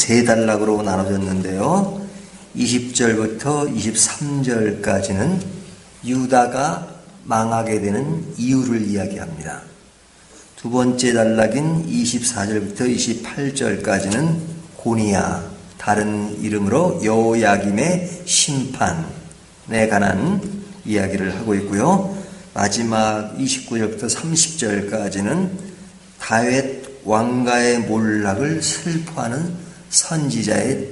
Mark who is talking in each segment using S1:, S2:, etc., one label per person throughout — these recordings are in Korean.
S1: 세 단락으로 나눠졌는데요. 20절부터 23절까지는 유다가 망하게 되는 이유를 이야기합니다. 두 번째 단락인 24절부터 28절까지는 고니야, 다른 이름으로 여호야김의 심판에 관한 이야기를 하고 있고요. 마지막 29절부터 30절까지는 다윗 왕가의 몰락을 슬퍼하는 선지자의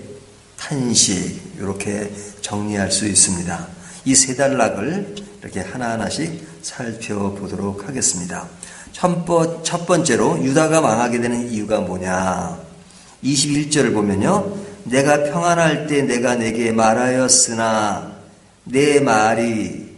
S1: 탄식, 이렇게 정리할 수 있습니다. 이 세 단락을 이렇게 하나하나씩 살펴보도록 하겠습니다. 첫 번째로 유다가 망하게 되는 이유가 뭐냐? 21절을 보면요. 내가 평안할 때 내가 내게 말하였으나 내 말이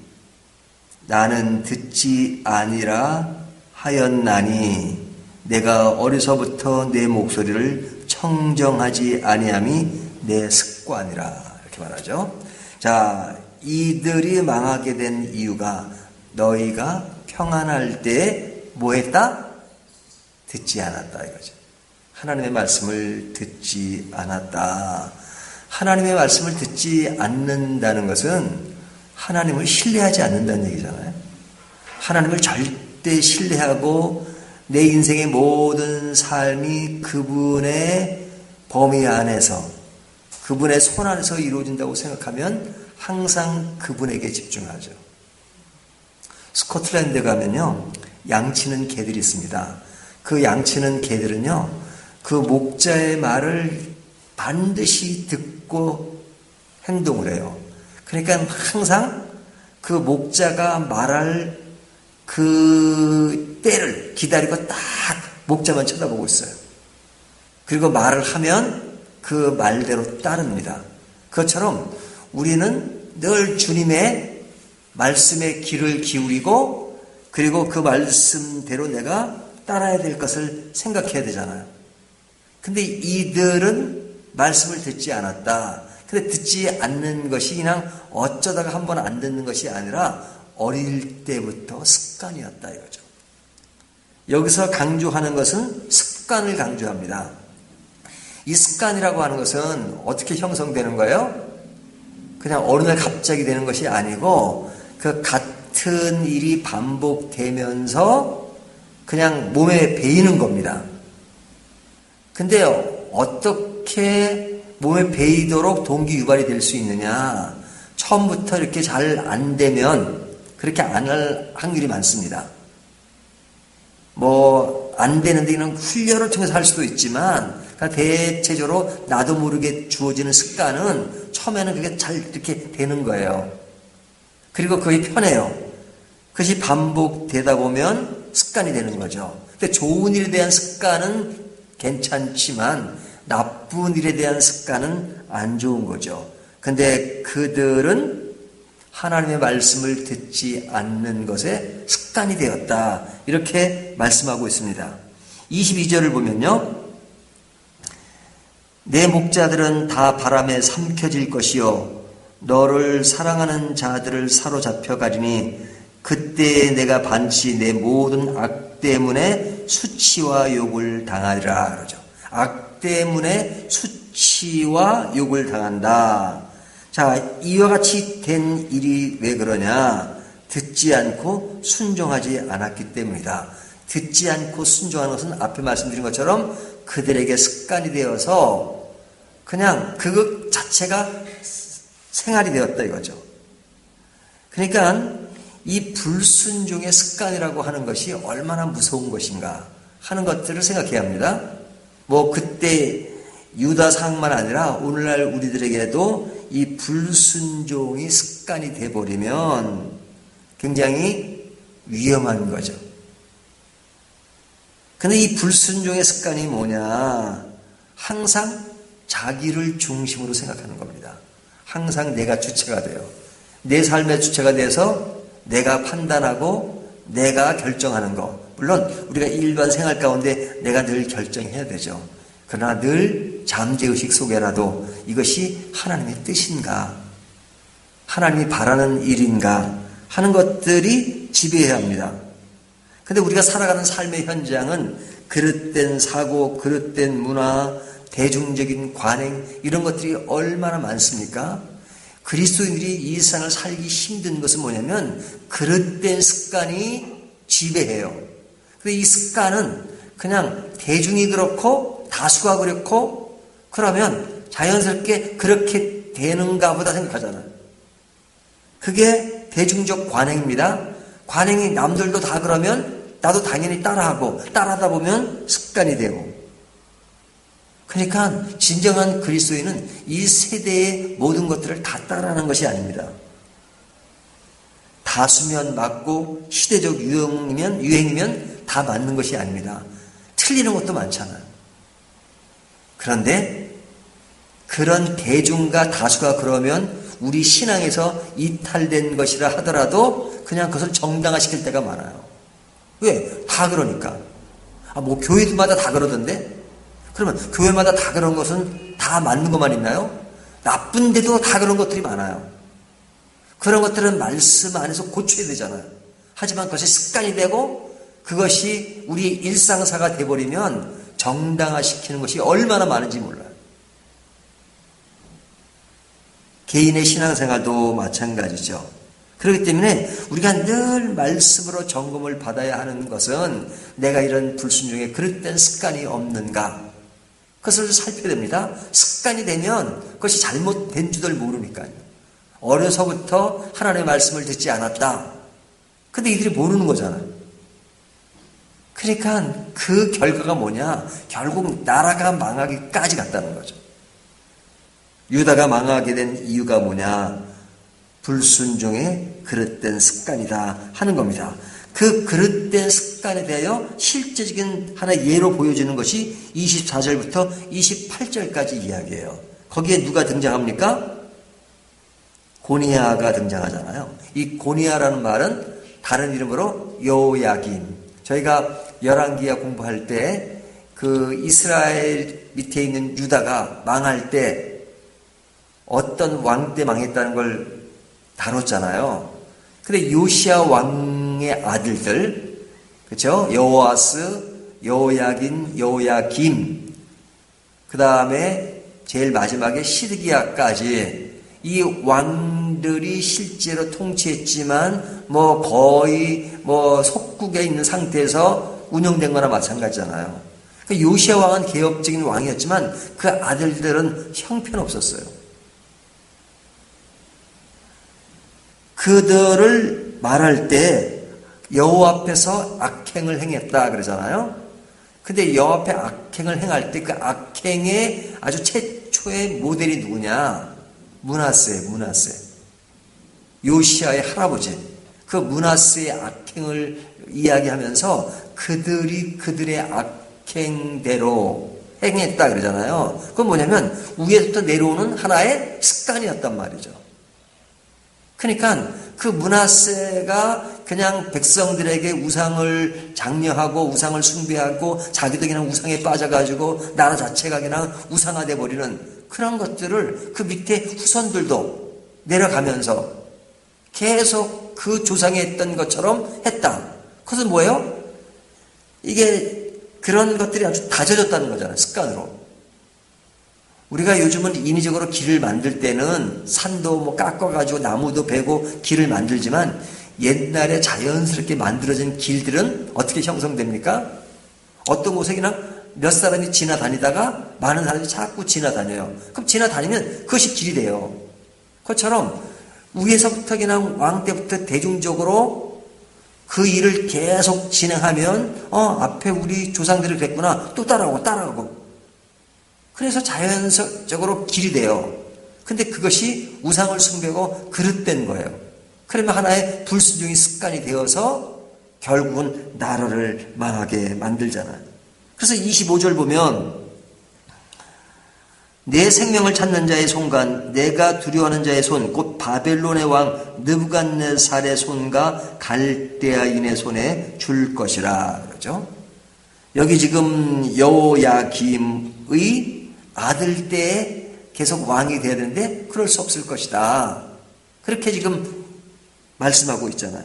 S1: 나는 듣지 아니라 하였나니 내가 어려서부터 내 목소리를 청정하지 아니함이 내 습관이라, 이렇게 말하죠. 자, 이들이 망하게 된 이유가 너희가 평안할 때 뭐 했다? 듣지 않았다 이거죠. 하나님의 말씀을 듣지 않았다. 하나님의 말씀을 듣지 않는다는 것은 하나님을 신뢰하지 않는다는 얘기잖아요. 하나님을 절대 신뢰하고 내 인생의 모든 삶이 그분의 범위 안에서, 그분의 손 안에서 이루어진다고 생각하면 항상 그분에게 집중하죠. 스코틀랜드 가면요, 양치는 개들이 있습니다. 그 양치는 개들은요, 그 목자의 말을 반드시 듣고 행동을 해요. 그러니까 항상 그 목자가 말할 그 때를 기다리고 딱 목자만 쳐다보고 있어요. 그리고 말을 하면 그 말대로 따릅니다. 그것처럼 우리는 늘 주님의 말씀에 귀를 기울이고, 그리고 그 말씀대로 내가 따라야 될 것을 생각해야 되잖아요. 근데 이들은 말씀을 듣지 않았다. 근데 듣지 않는 것이 그냥 어쩌다가 한번 안 듣는 것이 아니라 어릴 때부터 습관이었다 이거죠. 여기서 강조하는 것은 습관을 강조합니다. 이 습관이라고 하는 것은 어떻게 형성되는 거예요? 그냥 어느 날 갑자기 되는 것이 아니고 그 같은 일이 반복되면서 그냥 몸에 배이는 겁니다. 근데 어떻게 몸에 배이도록 동기 유발이 될 수 있느냐? 처음부터 이렇게 잘 안 되면 그렇게 안 할 확률이 많습니다. 안 되는데 이런 훈련을 통해서 할 수도 있지만, 대체적으로 나도 모르게 주어지는 습관은 처음에는 그게 잘 이렇게 되는 거예요. 그리고 그게 편해요. 그것이 반복되다 보면 습관이 되는 거죠. 근데 좋은 일에 대한 습관은 괜찮지만 나쁜 일에 대한 습관은 안 좋은 거죠. 근데 그들은 하나님의 말씀을 듣지 않는 것에 습관이 되었다. 이렇게 말씀하고 있습니다. 22절을 보면요. 내 목자들은 다 바람에 삼켜질 것이요 너를 사랑하는 자들을 사로잡혀 가리니 그때 내가 반드시 내 모든 악 때문에 수치와 욕을 당하리라. 그러죠. 악 때문에 수치와 욕을 당한다. 자, 이와 같이 된 일이 왜 그러냐? 듣지 않고 순종하지 않았기 때문이다. 듣지 않고 순종하는 것은 앞에 말씀드린 것처럼 그들에게 습관이 되어서 그냥 그것 자체가 생활이 되었다 이거죠. 그러니까 이 불순종의 습관이라고 하는 것이 얼마나 무서운 것인가 하는 것들을 생각해야 합니다. 그때 유다 상만 아니라 오늘날 우리들에게도 이 불순종이 습관이 돼버리면 굉장히 위험한 거죠. 근데 이 불순종의 습관이 뭐냐? 항상 자기를 중심으로 생각하는 겁니다. 항상 내가 주체가 돼요. 내 삶의 주체가 돼서 내가 판단하고 내가 결정하는 거. 물론 우리가 일반 생활 가운데 내가 늘 결정해야 되죠. 그러나 늘 잠재의식 속에라도 이것이 하나님의 뜻인가? 하나님이 바라는 일인가? 하는 것들이 지배해야 합니다. 근데 우리가 살아가는 삶의 현장은 그릇된 사고, 그릇된 문화, 대중적인 관행 이런 것들이 얼마나 많습니까? 그리스도인들이 이 세상을 살기 힘든 것은 뭐냐면 그릇된 습관이 지배해요. 그래서 이 습관은 그냥 대중이 그렇고 다수가 그렇고 그러면 자연스럽게 그렇게 되는가 보다 생각하잖아요. 그게 대중적 관행입니다. 관행이 남들도 다 그러면 나도 당연히 따라하고 따라하다 보면 습관이 되고 그러니까 진정한 그리스도인은 이 세대의 모든 것들을 다 따라하는 것이 아닙니다. 다수면 맞고 시대적 유행이면 다 맞는 것이 아닙니다. 틀리는 것도 많잖아요. 그런데 그런 대중과 다수가 그러면 우리 신앙에서 이탈된 것이라 하더라도 그냥 그것을 정당화시킬 때가 많아요. 왜? 다 그러니까. 뭐 교회마다 다 그러던데? 그러면 교회마다 다 그런 것은 다 맞는 것만 있나요? 나쁜데도 다 그런 것들이 많아요. 그런 것들은 말씀 안에서 고쳐야 되잖아요. 하지만 그것이 습관이 되고 그것이 우리 일상사가 돼버리면 정당화시키는 것이 얼마나 많은지 몰라요. 개인의 신앙생활도 마찬가지죠. 그렇기 때문에 우리가 늘 말씀으로 점검을 받아야 하는 것은 내가 이런 불순종에 그릇된 습관이 없는가 그것을 살펴야 됩니다. 습관이 되면 그것이 잘못된 줄을 모르니까요. 어려서부터 하나님의 말씀을 듣지 않았다. 근데 이들이 모르는 거잖아요. 그러니까 그 결과가 뭐냐? 결국 나라가 망하기까지 갔다는 거죠. 유다가 망하게 된 이유가 뭐냐? 불순종의 그릇된 습관이다 하는 겁니다. 그 그릇된 습관에 대하여 실제적인 하나의 예로 보여지는 것이 24절부터 28절까지 이야기예요. 거기에 누가 등장합니까? 고니야가 등장하잖아요. 이 고니야라는 말은 다른 이름으로 여호야김. 저희가 열왕기야 공부할 때 그 이스라엘 밑에 있는 유다가 망할 때 어떤 왕 때 망했다는 걸 다뤘잖아요. 근데 요시야 왕의 아들들, 그렇죠? 여호아스, 여호야긴, 여호야김, 그 다음에 제일 마지막에 시드기야까지 이 왕들이 실제로 통치했지만 거의 속국에 있는 상태에서 운영된 거나 마찬가지잖아요. 요시야 왕은 개혁적인 왕이었지만 그 아들들은 형편없었어요. 그들을 말할 때 여호와 앞에서 악행을 행했다 그러잖아요. 근데 여호와 앞에 악행을 행할 때 그 악행의 아주 최초의 모델이 누구냐? 므낫세. 요시야의 할아버지. 그 므낫세의 악행을 이야기하면서 그들이 그들의 악행대로 행했다 그러잖아요. 그건 뭐냐면 위에서부터 내려오는 하나의 습관이었단 말이죠. 그러니까 그 므낫세가 그냥 백성들에게 우상을 장려하고 우상을 숭배하고 자기도 그냥 우상에 빠져가지고 나라 자체가 그냥 우상화돼 버리는 그런 것들을 그 밑에 후손들도 내려가면서 계속 그 조상이 했던 것처럼 했다. 그것은 뭐예요? 이게 그런 것들이 아주 다져졌다는 거잖아요. 습관으로. 우리가 요즘은 인위적으로 길을 만들 때는 산도 깎아가지고 나무도 베고 길을 만들지만 옛날에 자연스럽게 만들어진 길들은 어떻게 형성됩니까? 어떤 곳에 그냥 몇 사람이 지나다니다가 많은 사람이 자꾸 지나다녀요. 그럼 지나다니면 그것이 길이 돼요. 그것처럼 위에서부터 그냥 왕 때부터 대중적으로 그 일을 계속 진행하면 앞에 우리 조상들이 그랬구나 또 따라가고 그래서 자연적으로 길이 돼요. 근데 그것이 우상을 숭배하고 그릇된 거예요. 그러면 하나의 불순종의 습관이 되어서 결국은 나라를 망하게 만들잖아요. 그래서 25절 보면 내 생명을 찾는 자의 손과 내가 두려워하는 자의 손 곧 바벨론의 왕 느부갓네살의 손과 갈대아인의 손에 줄 것이라 그러죠. 여기 지금 여호야김의 아들 때에 계속 왕이 되어야 되는데 그럴 수 없을 것이다. 그렇게 지금 말씀하고 있잖아요.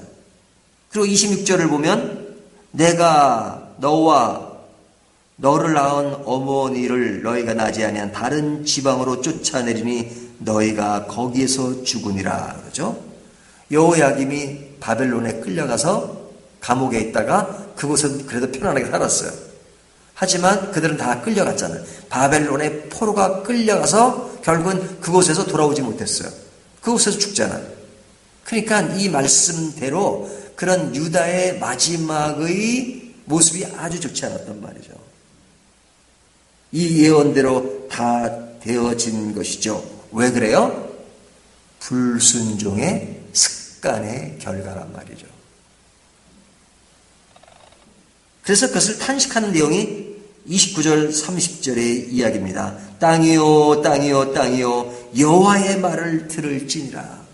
S1: 그리고 26절을 보면 내가 너와 너를 낳은 어머니를 너희가 나지 아니한 다른 지방으로 쫓아내리니 너희가 거기에서 죽으니라. 그러죠? 여호야김이 바벨론에 끌려가서 감옥에 있다가 그곳은 그래도 편안하게 살았어요. 하지만 그들은 다 끌려갔잖아요. 바벨론의 포로가 끌려가서 결국은 그곳에서 돌아오지 못했어요. 그곳에서 죽잖아요. 그러니까 이 말씀대로 그런 유다의 마지막의 모습이 아주 좋지 않았단 말이죠. 이 예언대로 다 되어진 것이죠. 왜 그래요? 불순종의 습관의 결과란 말이죠. 그래서 그것을 탄식하는 내용이 29절 30절의 이야기입니다. 땅이요 땅이요 땅이요 여호와의 말을 들을지니라.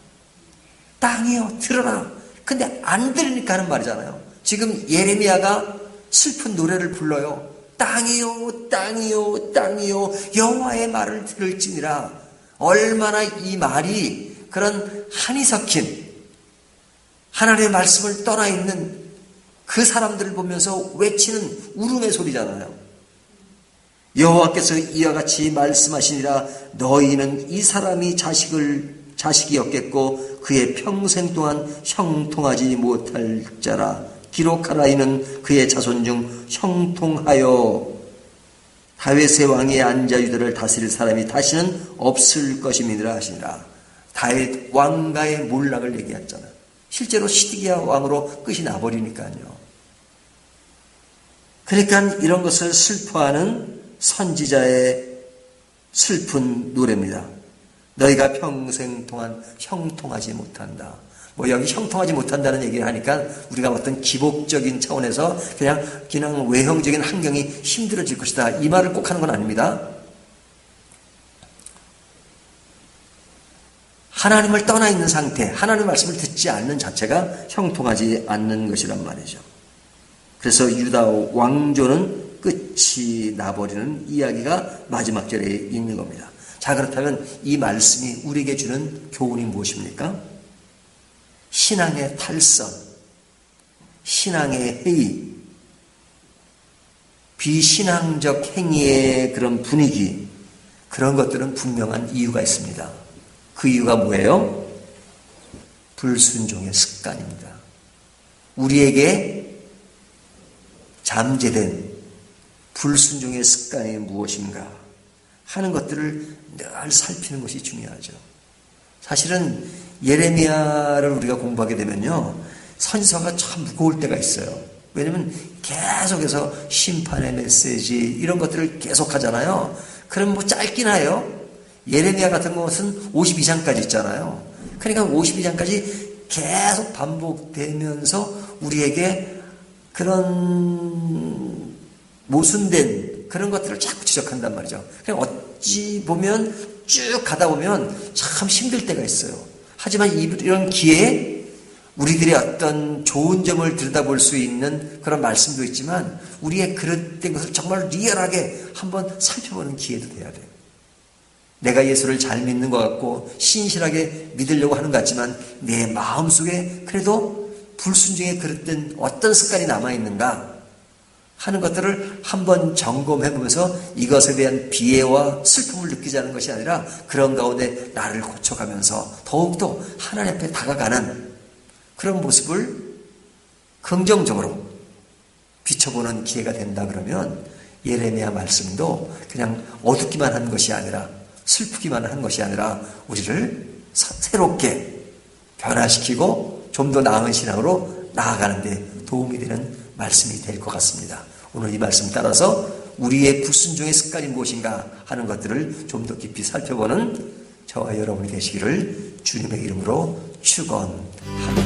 S1: 땅이요 들어라. 근데 안 들으니까 하는 말이잖아요. 지금 예레미야가 슬픈 노래를 불러요. 땅이요 땅이요 땅이요 여호와의 말을 들을지니라. 얼마나 이 말이 그런 한이 섞인 하나님의 말씀을 떠나 있는 그 사람들을 보면서 외치는 울음의 소리잖아요. 여호와께서 이와 같이 말씀하시니라. 너희는 이 사람이 자식이었겠고 그의 평생 동안 형통하지 못할 자라. 기록하라. 이는 그의 자손 중 형통하여 다윗의 왕위에 앉아 유다를 다스릴 사람이 다시는 없을 것임이니라 하시니라. 다윗 왕가의 몰락을 얘기했잖아요. 실제로 시드기야 왕으로 끝이 나버리니까요. 그러니까 이런 것을 슬퍼하는 선지자의 슬픈 노래입니다. 너희가 평생 동안 형통하지 못한다. 여기 형통하지 못한다는 얘기를 하니까 우리가 어떤 기복적인 차원에서 그냥 외형적인 환경이 힘들어질 것이다. 이 말을 꼭 하는 건 아닙니다. 하나님을 떠나 있는 상태, 하나님의 말씀을 듣지 않는 자체가 형통하지 않는 것이란 말이죠. 그래서 유다 왕조는 끝이 나버리는 이야기가 마지막 절에 있는 겁니다. 자, 그렇다면 이 말씀이 우리에게 주는 교훈이 무엇입니까? 신앙의 탈선, 신앙의 회의, 비신앙적 행위의 그런 분위기, 그런 것들은 분명한 이유가 있습니다. 그 이유가 뭐예요? 불순종의 습관입니다. 우리에게 잠재된 불순종의 습관이 무엇인가 하는 것들을 늘 살피는 것이 중요하죠. 사실은 예레미야를 우리가 공부하게 되면요, 선지서가 참 무거울 때가 있어요. 왜냐하면 계속해서 심판의 메시지 이런 것들을 계속 하잖아요. 그럼 짧긴 해요. 예레미야 같은 것은 52장까지 있잖아요. 그러니까 52장까지 계속 반복되면서 우리에게 그런 모순된 그런 것들을 자꾸 지적한단 말이죠. 그냥 어찌 보면 쭉 가다 보면 참 힘들 때가 있어요. 하지만 이런 기회에 우리들의 어떤 좋은 점을 들여다볼 수 있는 그런 말씀도 있지만 우리의 그릇된 것을 정말 리얼하게 한번 살펴보는 기회도 돼야 돼요. 내가 예수를 잘 믿는 것 같고 신실하게 믿으려고 하는 것 같지만 내 마음속에 그래도 불순종에 그릇된 어떤 습관이 남아있는가 하는 것들을 한번 점검해보면서 이것에 대한 비애와 슬픔을 느끼지 않는 것이 아니라 그런 가운데 나를 고쳐가면서 더욱더 하나님 앞에 다가가는 그런 모습을 긍정적으로 비춰보는 기회가 된다 그러면 예레미야 말씀도 그냥 어둡기만 한 것이 아니라 슬프기만 한 것이 아니라 우리를 새롭게 변화시키고 좀 더 나은 신앙으로 나아가는 데 도움이 되는 말씀이 될 것 같습니다. 오늘 이 말씀 따라서 우리의 불순종의 습관이 무엇인가 하는 것들을 좀 더 깊이 살펴보는 저와 여러분이 되시기를 주님의 이름으로 축원합니다.